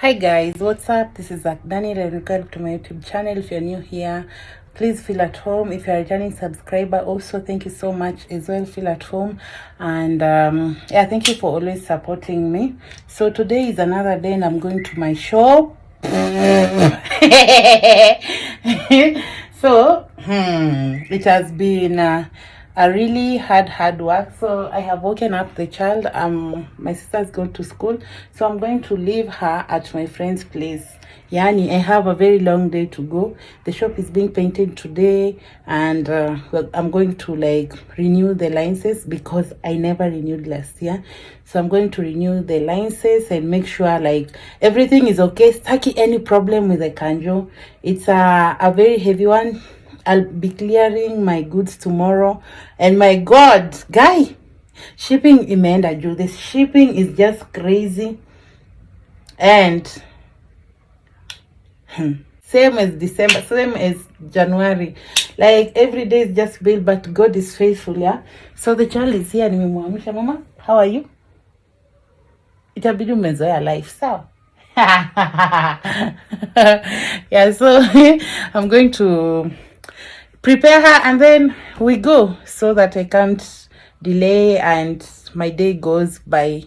Hi guys, what's up? This is Daniel and welcome to my YouTube channel. If you're new here, please feel at home. If you're a returning subscriber, also thank you so much as well. Feel at home, and yeah, thank you for always supporting me. So today is another day, and I'm going to my shop. So it has been a really hard work. So I have woken up the child. My sister's going to school, so I'm going to leave her at my friend's place. Yani, I have a very long day to go. The shop is being painted today, and well, I'm going to like renew the licenses because I never renewed last year. So I'm going to renew the licenses and make sure like everything is okay. Staki any problem with the kanjo. It's a very heavy one. I'll be clearing my goods tomorrow. And my God, guy, shipping imeenda juu. The shipping is just crazy. And same as December, same as January. Like every day is just built, but God is faithful, yeah? So the child is here. Nimemwamsha, mama, how are you? Itabidi umezoea life, sawa? Yeah, so I'm going to prepare her and then we go so that I can't delay and my day goes by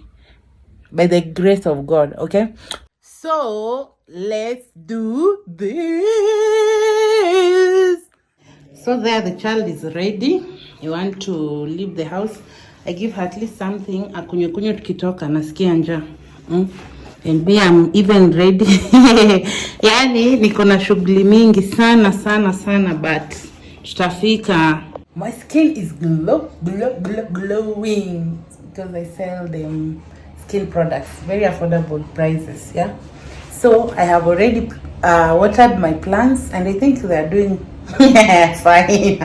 the grace of God. Okay, so let's do this. So there the child is ready. You want to leave the house. I give her at least something akunywe tukitoka nasikia njaa. And me, I'm even ready. Yani niko na shughuli mingi sana but tutafika. My skin is glowing because I sell them skin products, very affordable prices, yeah. So I have already watered my plants and I think they are doing fine.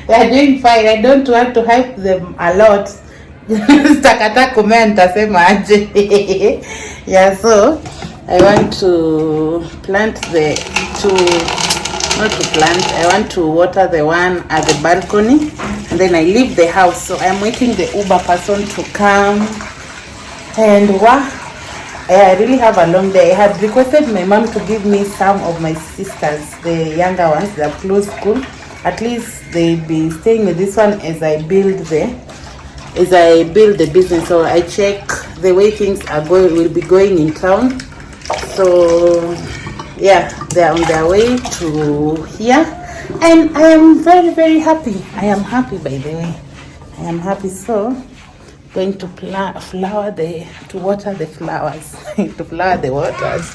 They are doing fine. I don't want to hype them a lot. Stakata comment asema aje. Yeah, so I want to plant I want to water the one at the balcony and then I leave the house. So I'm waiting the Uber person to come. And I really have a long day. I had requested my mom to give me some of my sisters, the younger ones, they are close school. At least they'll be staying with this one as I build the business. So I check the way things will be going in town. So yeah, they're on their way to here and I am very happy. I am happy, by the way. I am happy. So going to water the flowers to flower the waters.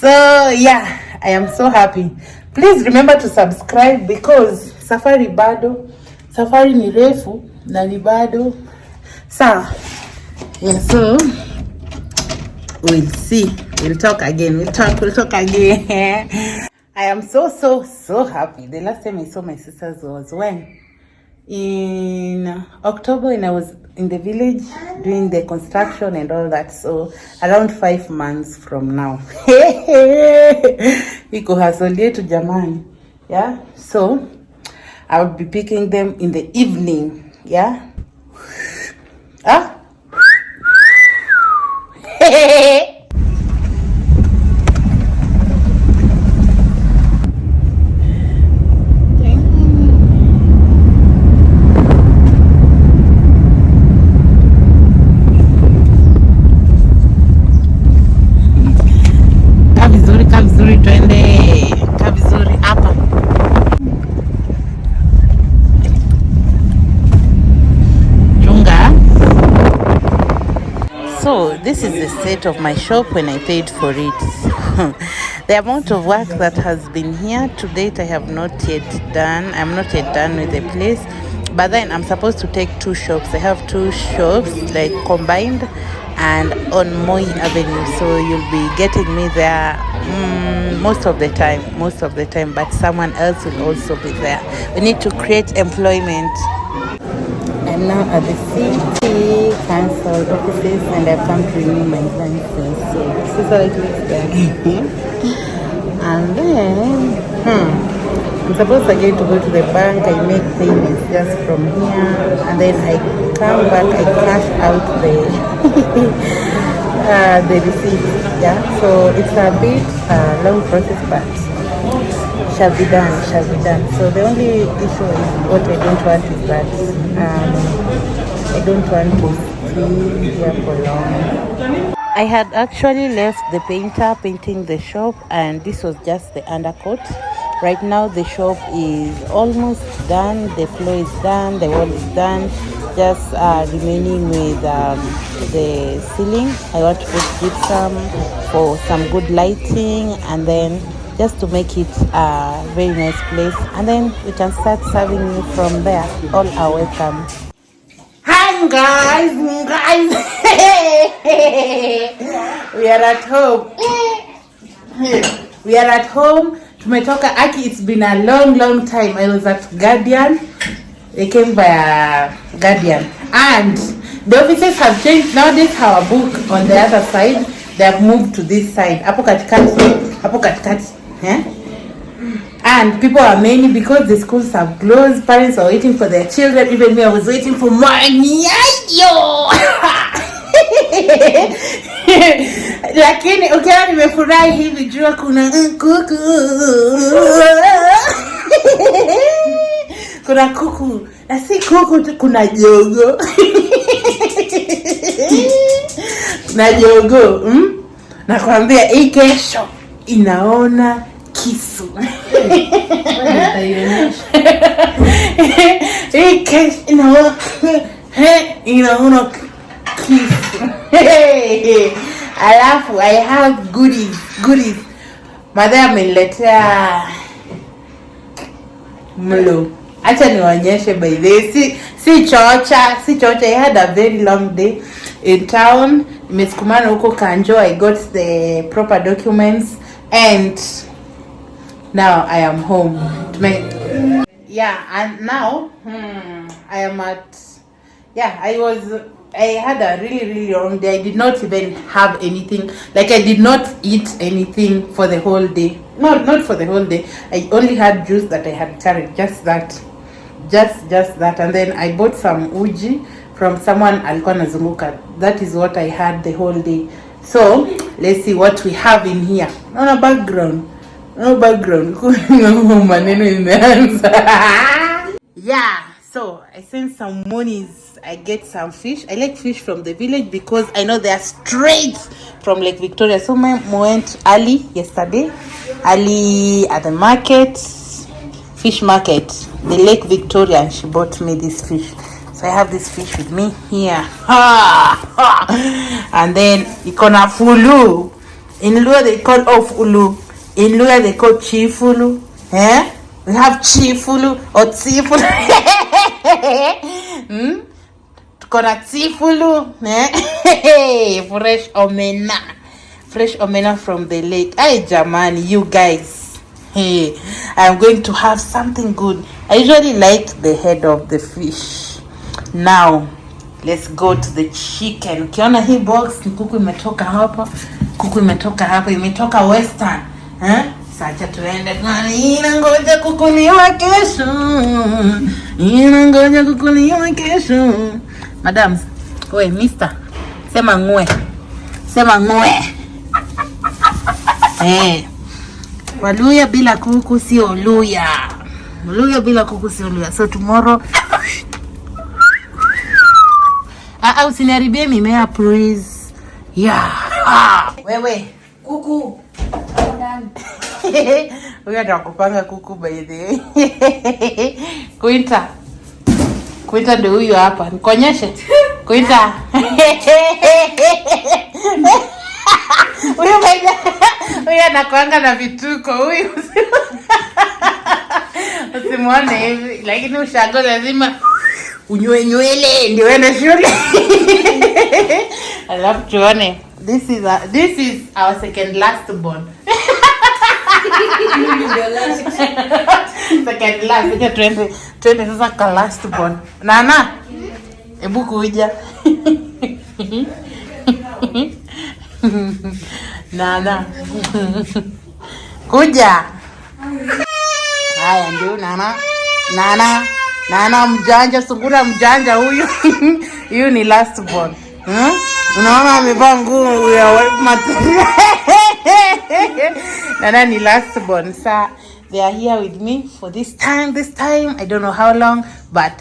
So yeah, I am so happy. Please remember to subscribe because safari ni refu na ni bado sawa. Yeah, so we'll see. We'll talk again. I am so happy. The last time I saw my sisters was when? In October, when I was in the village doing the construction and all that. So around 5 months from now. Iko hustle yetu jamani. Yeah. So I would be picking them in the evening. Yeah. Ah. Kabizuri twende. Kabizuri hapa. So this is the state of my shop when I paid for it. The amount of work that has been here to date, I have not yet done. I'm not yet done with the place. But then I'm supposed to take 2 shops. I have 2 shops like combined and on Moi Avenue. So you'll be getting me there most of the time. But someone else will also be there. We need to create employment. I'm now at the city council offices and I've come to renew my license. So this is how it looks like. And then I'm supposed again to go to the bank. I make payments just from here and then I come back, I cash out the the receipt. Yeah, so it's a bit long process, but shall be done. So the only issue is what I don't want is that I don't want to stay here for long. I had actually left the painter painting the shop, and this was just the undercoat. Right now the shop is almost done, the floor is done, the wall is done, just remaining with the ceiling. I want to put gypsum for some good lighting, and then just to make it a very nice place, and then we can start serving you from there. All are welcome. Hi guys, we are at home. We are at home. Tumetoka Aki, it's been a long time. I was at Guardian. They came via Guardian, and the offices have changed. Nowadays our book on the other side, they have moved to this side. Hapo katikati. And people are many because the schools have closed. Parents are waiting for their children. Even me, I was waiting for mine. Lakini ukiwa nimefurahi hivi jua kuna kuku. Kuna kuku. Na si kuku tu, kuna jogo. Kuna jogo. Nakwambia hii kesho inaona kisu. Hii kesho inaona kisu. Alafu I have goodies. Mother ameniletea mlo. Acha niwaonyeshe by the si chocha. I had a very long day in town. Nimesukumana huko Kanjo. I got the proper documents and now I am home. And now I am at I had a really long day. I did not even have anything. Like I did not eat anything for the whole day. Not for the whole day. I only had juice that I had carried. Just that. And then I bought some uji from someone alikuwa nazunguka. That is what I had the whole day. So let's see what we have in here. No background. Maneno imeanza. Yeah. So I sent some monies. I get some fish. I like fish from the village because I know they are straight from Lake Victoria. So my went early yesterday. Early at the market, fish market, the Lake Victoria, and she bought me this fish. So I have this fish with me here. And then ikona fulu. In Luo they call ulu. In Luo they call chifulu. We have chifulu or tifulu. Tukona tifulu. Fresh omena from the lake. Hey jamani, you guys. Hey, I'm going to have something good. I usually like the head of the fish. Now let's go to the chicken. Ukiona hii box ni kuku imetoka hapa. Imetoka western. Sacha tuende. Inangoja kukuliwa kesho. Madam, we mister. Sema ngwe. Waluya bila kuku sio luya. So tomorrow usiniharibie mimea please. Wewe kuku. Wewe atakupanga kuku by the way. Kuita ndio huyu hapa. Nikonyeshe. Kuita. Huyu anakuanga na vituko huyu. Usimuone hivi, lakini ushago lazima unyoe nywele ndio uende shule. Alafu tuone. This is our second last born. Second last. Twende sasa ka last born. Nana. Hebu kuja. Nana. Kuja. Haya ndio Nana mjanja, sungura mjanja huyu. Huyu ni last born. Unaona amevaa nguo ya Nana ni last born. Sir, they are here with me for this time. I don't know how long, but